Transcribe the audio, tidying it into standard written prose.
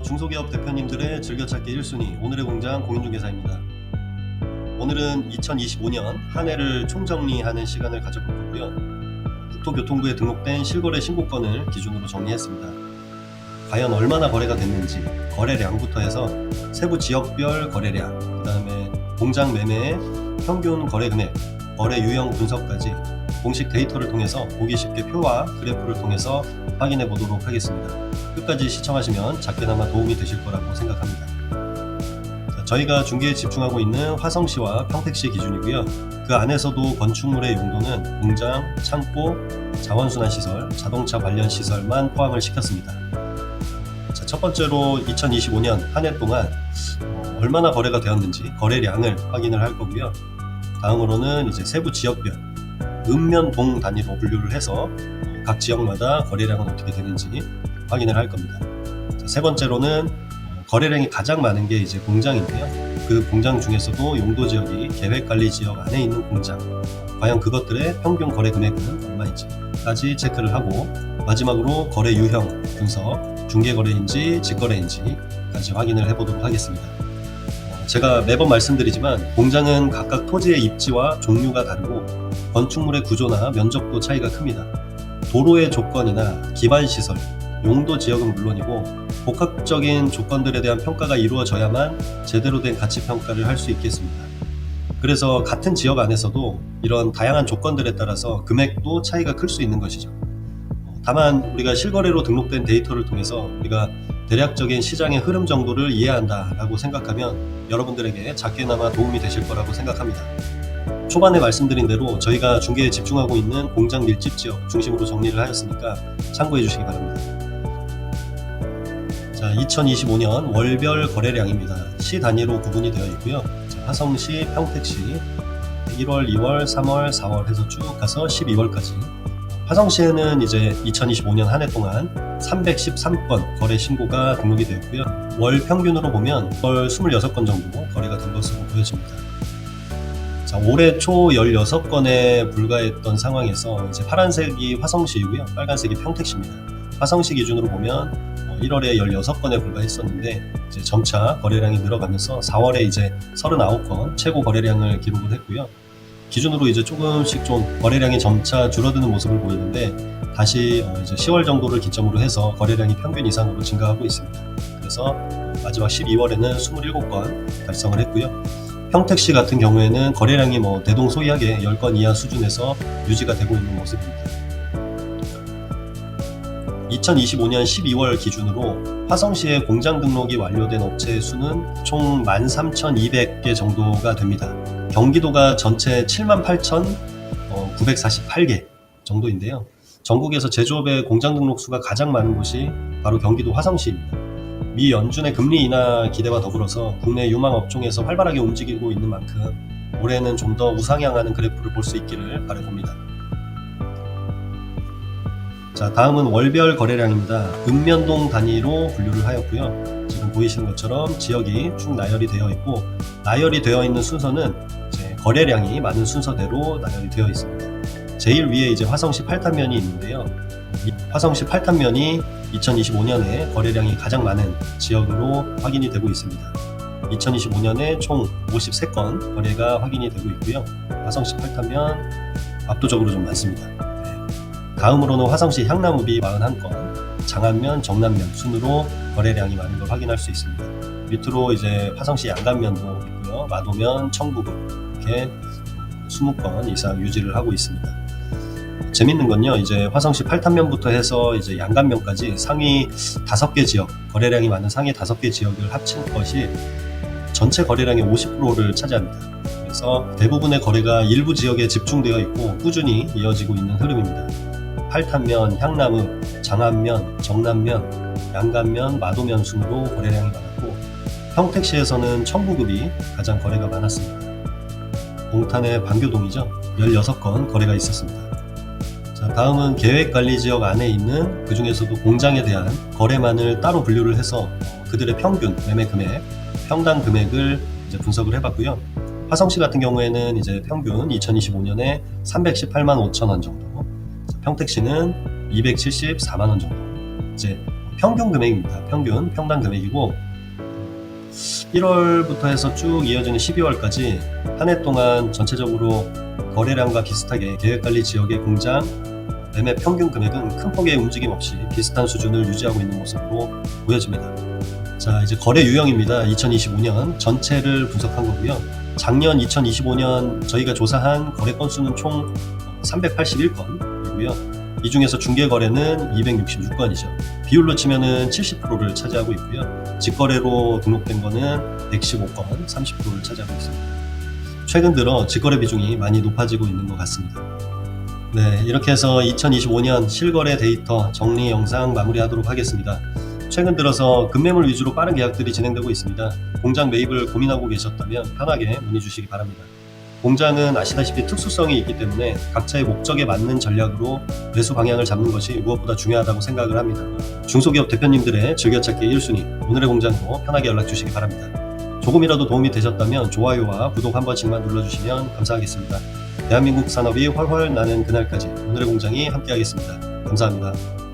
중소기업 대표님들의 즐겨찾기 1순위 오늘의 공장 공인중개사입니다. 오늘은 2025년 한 해를 총정리하는 시간을 가져볼 거고요. 국토교통부에 등록된 실거래 신고건을 기준으로 정리했습니다. 과연 얼마나 거래가 됐는지 거래량부터 해서 세부 지역별 거래량, 그 다음에 공장 매매의 평균 거래 금액, 거래 유형 분석까지 공식 데이터를 통해서 보기 쉽게 표와 그래프를 통해서 확인해 보도록 하겠습니다. 끝까지 시청하시면 작게나마 도움이 되실 거라고 생각합니다. 저희가 중개에 집중하고 있는 화성시와 평택시 기준이고요. 그 안에서도 건축물의 용도는 공장, 창고, 자원순환시설, 자동차 관련 시설만 포함을 시켰습니다. 첫 번째로 2025년 한 해 동안 얼마나 거래가 되었는지 거래량을 확인을 할 거고요. 다음으로는 이제 세부 지역별 읍면동 단위로 분류를 해서 각 지역마다 거래량은 어떻게 되는지 확인을 할 겁니다. 세 번째로는 거래량이 가장 많은 게 이제 공장인데요. 그 공장 중에서도 용도 지역이 계획관리 지역 안에 있는 공장, 과연 그것들의 평균 거래 금액은 얼마인지까지 체크를 하고, 마지막으로 거래 유형 분석, 중개거래인지 직거래인지까지 확인을 해보도록 하겠습니다. 제가 매번 말씀드리지만 공장은 각각 토지의 입지와 종류가 다르고 건축물의 구조나 면적도 차이가 큽니다. 도로의 조건이나 기반시설, 용도 지역은 물론이고 복합적인 조건들에 대한 평가가 이루어져야만 제대로 된 가치평가를 할 수 있겠습니다. 그래서 같은 지역 안에서도 이런 다양한 조건들에 따라서 금액도 차이가 클 수 있는 것이죠. 다만 우리가 실거래로 등록된 데이터를 통해서 우리가 대략적인 시장의 흐름 정도를 이해한다라고 생각하면 여러분들에게 작게나마 도움이 되실 거라고 생각합니다. 초반에 말씀드린 대로 저희가 중개에 집중하고 있는 공장 밀집 지역 중심으로 정리를 하였으니까 참고해 주시기 바랍니다. 자, 2025년 월별 거래량입니다. 시 단위로 구분이 되어 있고요. 화성시, 평택시 1월, 2월, 3월, 4월 해서 쭉 가서 12월까지. 화성시에는 이제 2025년 한 해 동안 313건 거래 신고가 등록이 되었고요. 월 평균으로 보면 월 26건 정도 거래가 된 것으로 보여집니다. 자, 올해 초 16건에 불과했던 상황에서 이제 파란색이 화성시이고요. 빨간색이 평택시입니다. 화성시 기준으로 보면 1월에 16건에 불과했었는데 이제 점차 거래량이 늘어가면서 4월에 이제 39건 최고 거래량을 기록을 했고요. 기준으로 이제 조금씩 좀 거래량이 점차 줄어드는 모습을 보이는데 다시 이제 10월 정도를 기점으로 해서 거래량이 평균 이상으로 증가하고 있습니다. 그래서 마지막 12월에는 27건 달성을 했고요. 평택시 같은 경우에는 거래량이 대동소이하게 10건 이하 수준에서 유지가 되고 있는 모습입니다. 2025년 12월 기준으로 화성시의 공장 등록이 완료된 업체의 수는 총 13,200개 정도가 됩니다. 경기도가 전체 78,948개 정도인데요. 전국에서 제조업의 공장 등록 수가 가장 많은 곳이 바로 경기도 화성시입니다. 미 연준의 금리 인하 기대와 더불어서 국내 유망 업종에서 활발하게 움직이고 있는 만큼 올해는 좀 더 우상향하는 그래프를 볼 수 있기를 바라봅니다. 자, 다음은 월별 거래량입니다. 읍면동 단위로 분류를 하였고요. 지금 보이시는 것처럼 지역이 쭉 나열이 되어 있고, 나열이 되어 있는 순서는 이제 거래량이 많은 순서대로 나열이 되어 있습니다. 제일 위에 이제 화성시 8탄면이 있는데요. 이 화성시 8탄면이 2025년에 거래량이 가장 많은 지역으로 확인이 되고 있습니다. 2025년에 총 53건 거래가 확인이 되고 있고요. 화성시 8탄면 압도적으로 좀 많습니다. 다음으로는 화성시 향나무비 41건, 장안면, 정남면 순으로 거래량이 많은 걸 확인할 수 있습니다. 밑으로 이제 화성시 양간면도 있고요. 마도면, 청부급 이렇게 20건 이상 유지를 하고 있습니다. 재밌는 건요, 이제 화성시 8탄면부터 해서 이제 양간면까지 상위 5개 지역, 거래량이 많은 상위 5개 지역을 합친 것이 전체 거래량의 50%를 차지합니다. 그래서 대부분의 거래가 일부 지역에 집중되어 있고 꾸준히 이어지고 있는 흐름입니다. 8탄면, 향나무, 장안면, 정남면, 양간면, 마도면 순으로 거래량이 많았고, 평택시에서는 청부급이 가장 거래가 많았습니다. 동탄의 반교동이죠. 16건 거래가 있었습니다. 자, 다음은 계획관리지역 안에 있는 그 중에서도 공장에 대한 거래만을 따로 분류를 해서 그들의 평균 매매 금액, 평당 금액을 이제 분석을 해봤고요. 화성시 같은 경우에는 이제 평균 2025년에 318만 5천 원 정도, 평택시는 274만 원 정도, 이제 평균 금액입니다. 평당 금액이고 1월부터 해서 쭉 이어지는 12월까지 한 해 동안 전체적으로 거래량과 비슷하게 계획관리 지역의 공장 매매 평균 금액은 큰 폭의 움직임 없이 비슷한 수준을 유지하고 있는 모습으로 보여집니다. 자, 이제 거래 유형입니다. 2025년 전체를 분석한 거고요. 작년 2025년 저희가 조사한 거래 건수는 총 381건이고요. 이 중에서 중개 거래는 266건이죠. 비율로 치면은 70%를 차지하고 있고요. 직거래로 등록된 거는 115건, 30%를 차지하고 있습니다. 최근 들어 직거래 비중이 많이 높아지고 있는 것 같습니다. 네, 이렇게 해서 2025년 실거래 데이터 정리 영상 마무리하도록 하겠습니다. 최근 들어서 급매물 위주로 빠른 계약들이 진행되고 있습니다. 공장 매입을 고민하고 계셨다면 편하게 문의 주시기 바랍니다. 공장은 아시다시피 특수성이 있기 때문에 각자의 목적에 맞는 전략으로 매수 방향을 잡는 것이 무엇보다 중요하다고 생각을 합니다. 중소기업 대표님들의 즐겨찾기 1순위 오늘의 공장으로 편하게 연락 주시기 바랍니다. 조금이라도 도움이 되셨다면 좋아요와 구독 한 번씩만 눌러주시면 감사하겠습니다. 대한민국 산업이 훨훨 나는 그날까지 오늘의 공장이 함께하겠습니다. 감사합니다.